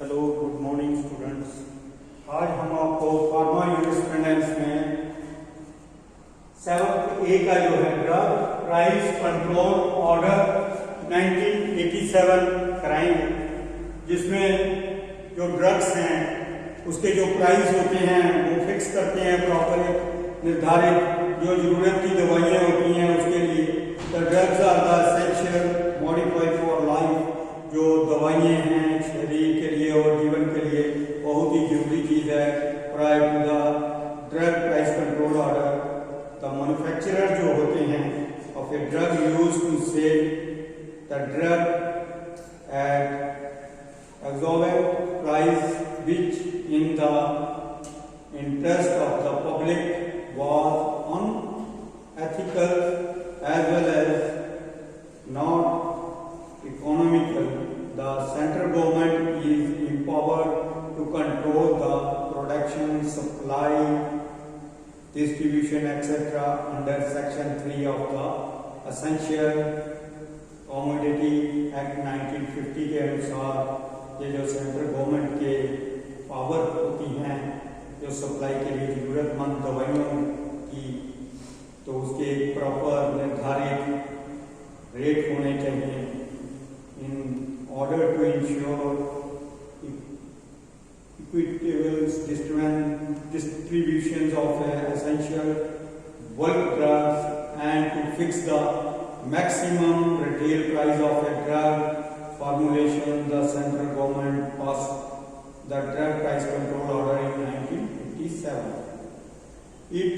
Hello good morning students. आज हम आपको फार्मा यूरिस्प्रूडेंस में 7th ए का जो है ड्रग प्राइस कंट्रोल ऑर्डर 1987 कराएंगे, जिसमें जो ड्रग्स हैं उसके जो प्राइस होते हैं वो फिक्स करते हैं प्रॉपर निर्धारित। जो जरूरत की दवाइयाँ होती हैं उसके लिए the drugs are the essential modified for life. जो दवाइयाँ हैं शरीर के लिए और जीवन के लिए बहुत ही जरूरी चीज़ है। Prior to the drug price control order, the manufacturer जो होते हैं of a drug use to sell the drug at exorbitant price which in the interest of the public was unethical as well as not economical. The central government is empowered to control the production, supply, distribution etc. under section 3 of the Essential Commodity Act 1950 के अनुसार ये जो central government के power होती हैं जो supply के लिए जरूरतमंद दवाइयों की, तो उसके प्रॉपर निर्धारित रेट होने चाहिए in order to ensure equitable distributions of essential bulk drugs and to fix the maximum retail price of a drug formulation. The central government passed the drug price control order in 1957. It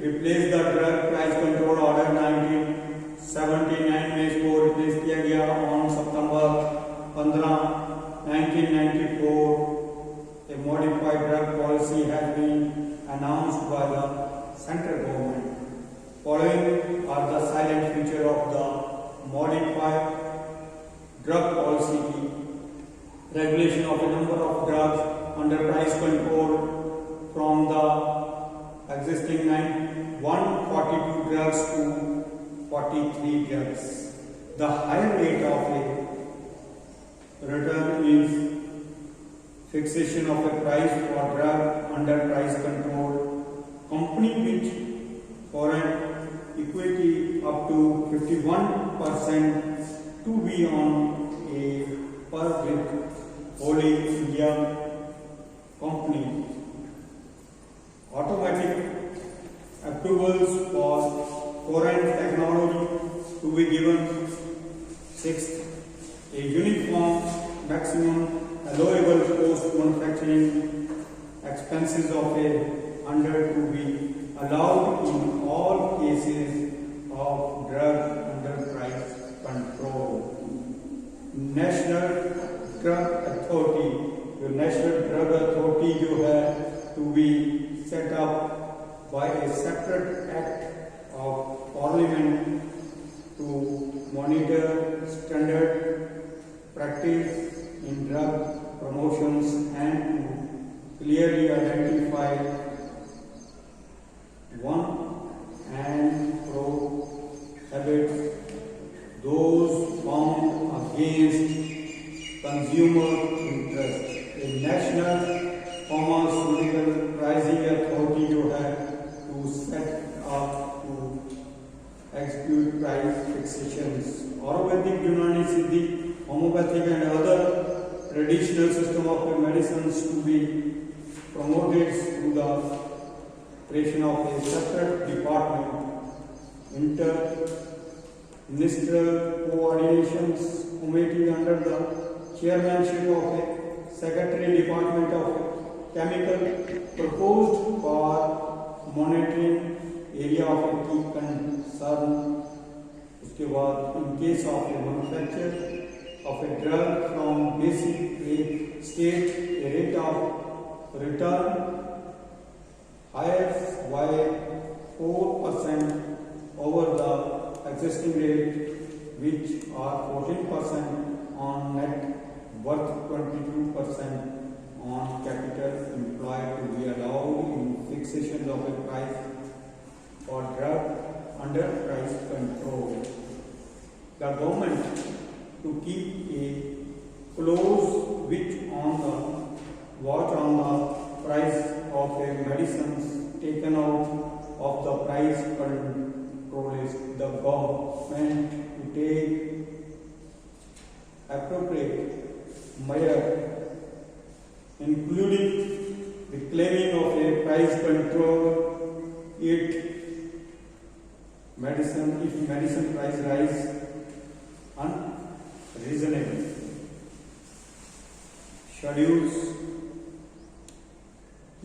replaced the drug price control order 1979 में इसको replace किया गया on September 15, 1994. A modified drug policy has been announced by the central government. Following are the silent feature of the modified drug policy: regulation of a number of drugs under price control from the existing 142 drugs to 43 drugs. The higher rate of a return is fixation of a price for drug under price control. Company which foreign equity up to 51% to be on a par with wholly India company. Automatic approvals for foreign technology to be given. 6th, a uniform maximum allowable post manufacturing expenses of a under to be allowed in all cases of drug under price control. National Drug Authority, जो national drug authority जो है to be set up by a separate act of parliament to monitor standard practice in drug promotions and to clearly identify one and prohibit those found against consumer interest. A national pharmaceutical pricing authority जो है to set up to execute price fixations. Ayurvedic, Unani, Siddhi, homeopathic and other traditional system of medicines to be promoted through the creation of a separate department. Inter-ministerial coordination committee under the chairmanship of a secretary department of chemical proposed for monitoring area of a key concern. उसके बाद in case of a manufacture of a drug from basic state, a rate of return higher by 4% over the existing rate, which are 14% on net worth, 22% on capital employed to be allowed in fixation of a price for drug under price control. The government to keep a close which on the watch on the price of a medicines taken out of the price control is the government to take appropriate measure including the claiming of a price control if medicine price rise unreasonably. Schedules.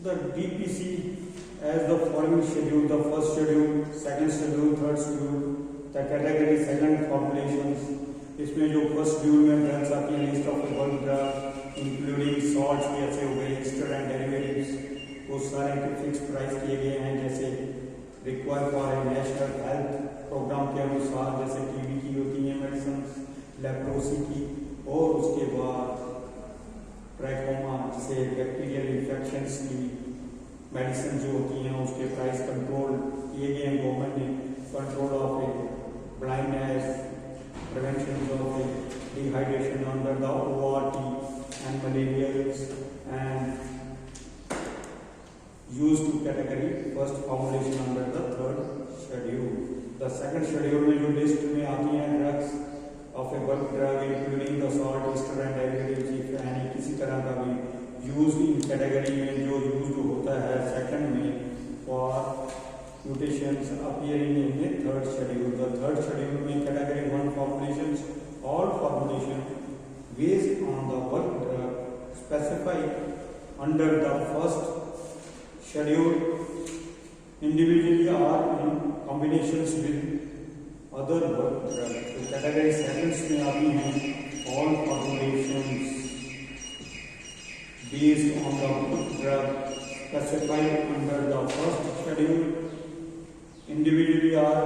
The DPC as the following schedule: the first schedule, second schedule, third schedule, the category second formulations. इसमें जो first schedule में drugs आती हैं, list of work drug including salts जैसे हो गए, extra and derivatives, वो सारे के फिक्स प्राइस किए गए हैं जैसे require for a national health program के अनुसार, जैसे टीबी की होती हैं मेडिसिन, लेप्रोसी की, और उसके बाद ट्रैकोमा जैसे बैक्टीरियल इन्फेक्शंस की मेडिसिन जो होती हैं उसके प्राइस कंट्रोल किए गए हैं गवर्नमेंट ने। Control of A blindness, prevention of dehydration under the ORT and malarials, and used to category first formulation under the third schedule. The second schedule में जो लिस्ट में आती हैं drugs of a bulk drug including the salt, ester and derivatives, if any किसी तरह का भी use in category में जो यूज होता है सेकंड में for mutations appearing in the third schedule. The third schedule में category 1 formulations, all formulation based on the work drug specified under the first schedule individually or in combinations with other work drug. तो category seconds में आती हैं all formulations based on the work drug specified under the first schedule individually or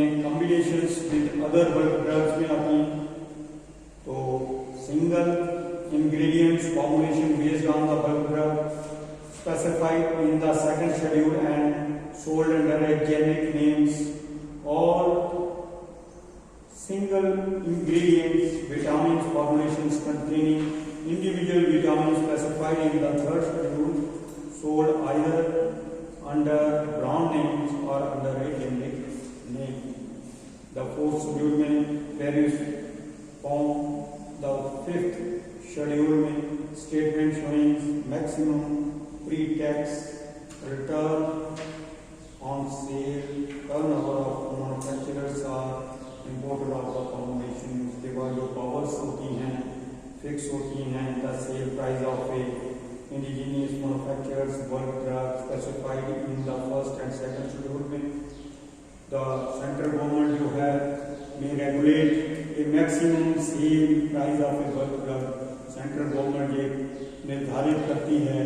in combinations with other bulk drugs में आती हैं। तो single ingredients formulation based on the bulk drug specified in the second schedule and sold under a generic names, or single ingredients vitamins formulations containing individual vitamins specified in the third schedule sold either under brand names or under a generic name. The fourth schedule में various form. The fifth schedule में statement showing maximum pre-tax return on sale, turnover of manufacturers are imported of the formulation. उसके बाद जो powers होती हैं fix होती हैं, the sale price of a indigenous manufacturers bulk drug specified in the first and second schedule में। The central government जो है may regulate a maximum sale price of a bulk drug. Central government ये निर्धारित करती है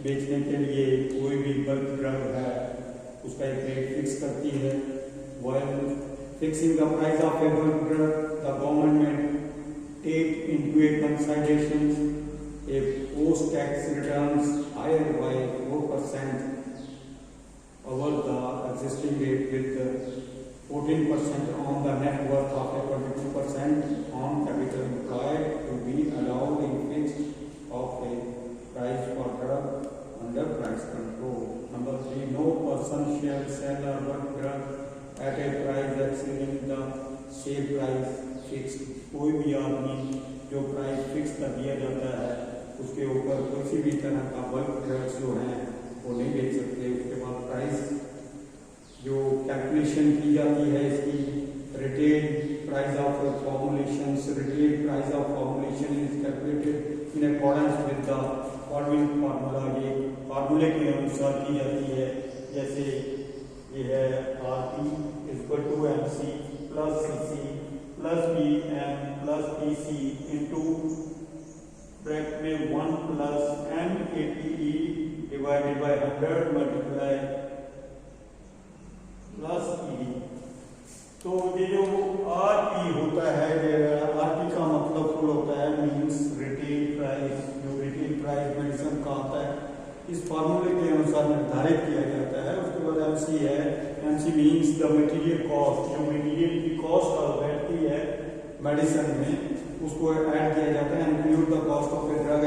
बेचने के लिए कोई भी बल्क ड्रग है उसका एक रेट फिक्स करती है। While fixing the price of a bulk drug, the government may take into a consideration a post-tax returns higher by 4% over the existing rate, with 14% on the net worth of a 22% on capital employed to be allowed in fixed of a price for drug under price control. Number 3, no person shall sell or bulk drug at a price exceeding the sale price fixed. कोई भी आदमी जो price fix कर दिया जाता है उसके ऊपर किसी भी तरह का बल्क ड्रग्स जो हैं वो नहीं बेच सकते। उसके बाद प्राइस जो कैलकुलेशन की जाती है इसकी retail price of formulations, retail price of formulation is calculated in accordance with the following formula. ये फार्मूले के अनुसार की जाती है, जैसे ये है RP = MC + CC + BM + PC into bracket में 1 + MATE divided by 100 multiply plus E। तो ये जो RP होता है, RP का मतलब फुल होता है मीन्स रिटेल प्राइस। जो रिटेल प्राइस मेडिसिन का आता है इस फार्मूले के अनुसार निर्धारित किया जाता है। उसके बाद MC है, MC means the material cost. जो मटेरियल की कॉस्ट बैठती है मेडिसिन में उसको ऐड किया जाता है। Include the cost of a drug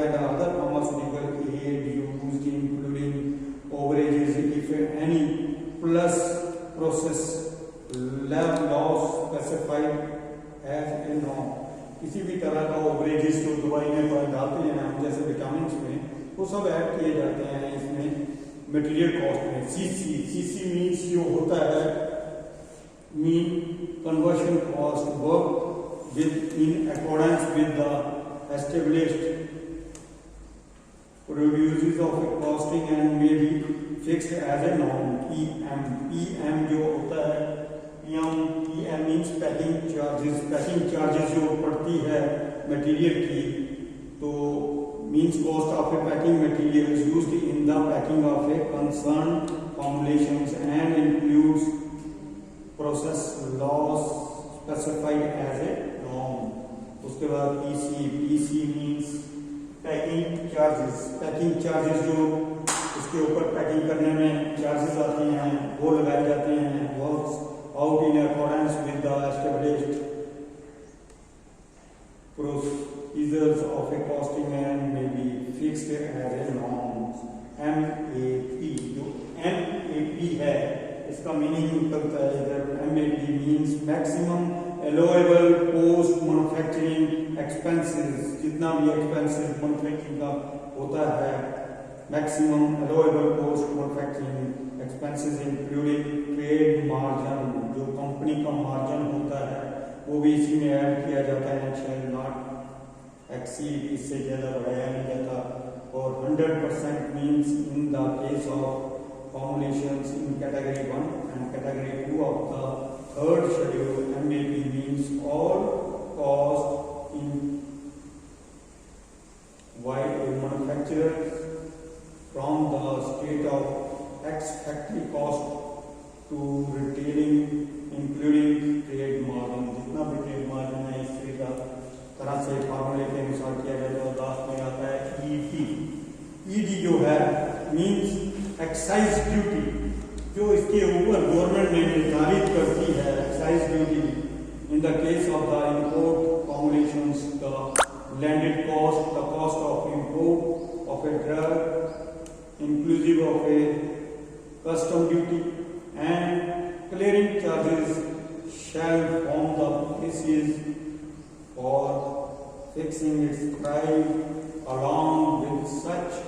किसी भी तरह का ओवरेजेस जो दवाई में डालते हैं हम जैसे विटामिन में, वो सब ऐड किए जाते हैं इसमें मटेरियल कॉस्ट में। सीसी मीन्स जो होता है mean conversion cost work with in accordance with the established produces of costing and may be fixed as a norm. PM जो होता है, पीएम मीन्स पैकिंग चार्जेस जो पड़ती है मटेरियल की, तो means cost of a packing materials used in the packing of a concerned formulations and includes process loss specified as a norm। उसके बाद PC means पैकिंग चार्जेस जो उसके ऊपर पैकिंग करने में चार्जेस आते हैं वो लगाए जाते हैं। Works out in accordance with the established procedures of a costing and may be fixed as a norms। MAP जो MAP है इसका मीनिंग निकलता है इधर। MAP means maximum allowable post manufacturing expenses। जितना भी एक्सपेंसेस मैन्युफैक्चरिंग का होता है, maximum allowable post manufacturing expenses including trade margin, जो कंपनी का मार्जिन होता है वो भी इसी में ऐड किया जाता है। shall not exceed, इससे ज्यादा बढ़ाया नहीं जाता। और 100% means in the case of formulations in category 1 and category 2 of the third schedule, MAP means all cost in by a manufacturer from the state of X factory cost to retailing including trade margin। जितना भी trade margin है इस तरह से फार्मूले के अनुसार किया जाता है। लास्ट में आता है ED जो है मींस एक्साइज ड्यूटी, जो इसके ऊपर गवर्नमेंट ने निर्धारित करती है excise duty. In the case of the import formulations the landed cost, the cost of import of a drug inclusive of A custom duty and clearing charges shall form the basis for fixing its price along with such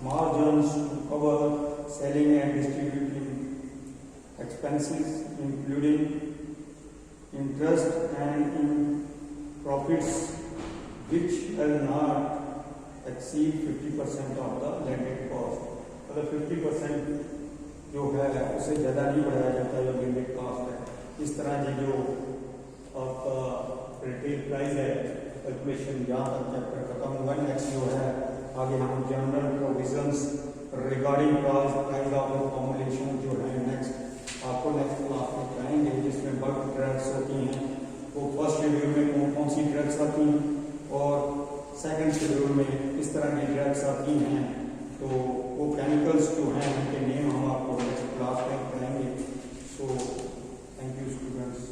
margins to cover selling and distributing expenses including interest and in profits which shall not exceed 50% of the landed cost। मतलब 50% जो है उससे ज़्यादा नहीं बढ़ाया जाता जो landed cost है। इस तरह की जो आपका रिटेल प्राइस है कैलकुलेशन यहाँ तक चैप्टर खत्म हुआ। नेक्स्ट जो है आगे हम general provisions regarding price of formulation जो है नेक्स्ट आपको नेक्स्ट क्लास में कराएंगे, जिसमें बल्क ड्रग्स होती हैं वो फर्स्ट शेड्यूल में कौन कौन सी ड्रग्स आती हैं और सेकंड शेड्यूल में किस तरह की ड्रग्स आती हैं। तो वो केमिकल्स जो हैं उनके नेम हम आपको नेक्स्ट क्लास में कराएंगे। So thank you students.